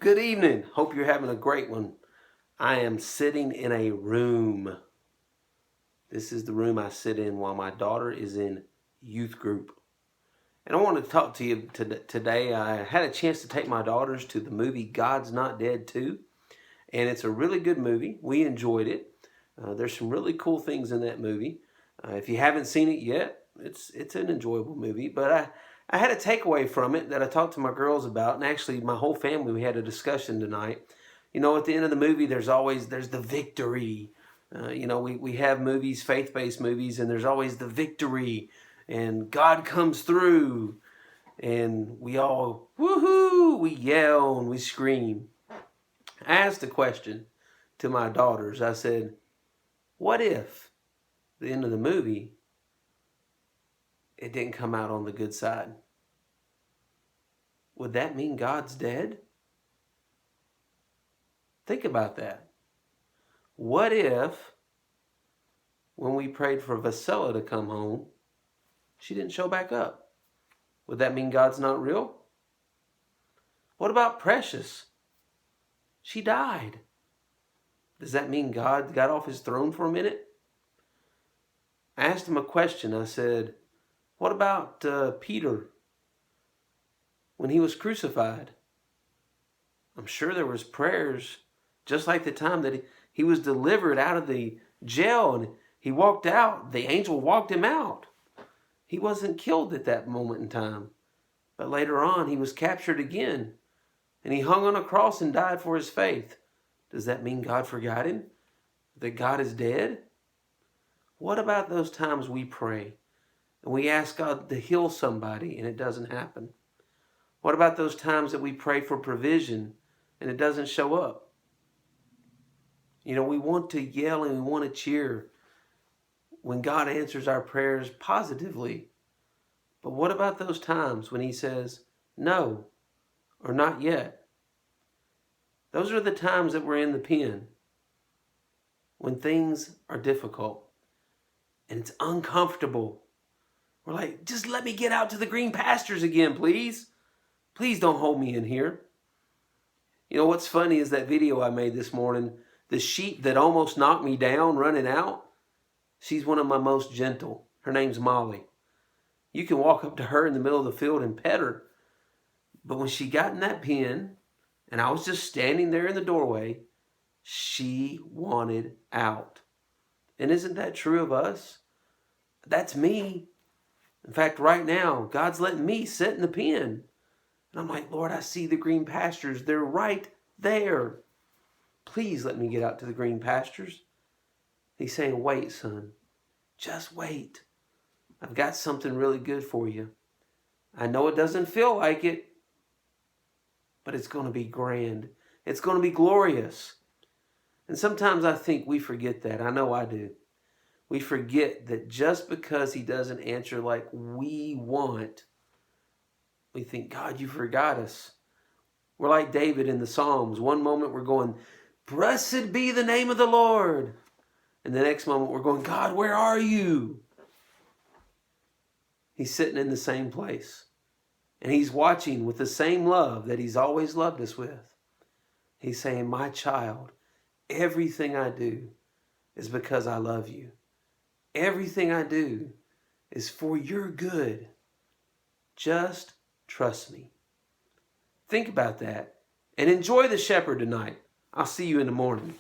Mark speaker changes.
Speaker 1: Good evening. Hope you're having a great one. I am sitting in a room. This is the room I sit in while my daughter is in youth group. And I want to talk to you today. I had a chance to take my daughters to the movie God's Not Dead 2. And it's a really good movie. We enjoyed it. There's some really cool things in that movie. If you haven't seen it yet, it's an enjoyable movie. But I had a takeaway from it that I talked to my girls about, and actually my whole family, we had a discussion tonight. You know, at the end of the movie, there's the victory. We have movies, faith-based movies, and there's always the victory, and God comes through, and we all, woohoo, we yell and we scream. I asked a question to my daughters. I said, what if at the end of the movie, it didn't come out on the good side? Would that mean God's dead? Think about that. What if when we prayed for Vasilla to come home, she didn't show back up? Would that mean God's not real? What about Precious? She died. Does that mean God got off his throne for a minute? I asked him a question. I said, what about Peter when he was crucified? I'm sure there was prayers, just like the time that he was delivered out of the jail and he walked out. The angel walked him out. He wasn't killed at that moment in time. But later on, he was captured again. And he hung on a cross and died for his faith. Does that mean God forgot him? That God is dead? What about those times we pray and we ask God to heal somebody and it doesn't happen? What about those times that we pray for provision and it doesn't show up? You know, we want to yell and we want to cheer when God answers our prayers positively. But what about those times when he says, no, or not yet? Those are the times that we're in the pen, when things are difficult and it's uncomfortable. We're like, just let me get out to the green pastures again, please. Please don't hold me in here. You know, what's funny is that video I made this morning, the sheep that almost knocked me down running out, she's one of my most gentle. Her name's Molly. You can walk up to her in the middle of the field and pet her. But when she got in that pen, and I was just standing there in the doorway, she wanted out. And isn't that true of us? That's me. In fact, right now, God's letting me sit in the pen. And I'm like, Lord, I see the green pastures. They're right there. Please let me get out to the green pastures. He's saying, wait, son. Just wait. I've got something really good for you. I know it doesn't feel like it, but it's going to be grand. It's going to be glorious. And sometimes I think we forget that. I know I do. We forget that just because he doesn't answer like we want, we think, God, you forgot us. We're like David in the Psalms. One moment we're going, blessed be the name of the Lord. And the next moment we're going, God, where are you? He's sitting in the same place. And he's watching with the same love that he's always loved us with. He's saying, my child, everything I do is because I love you. Everything I do is for your good. Just trust me. Think about that and enjoy the shepherd tonight. I'll see you in the morning.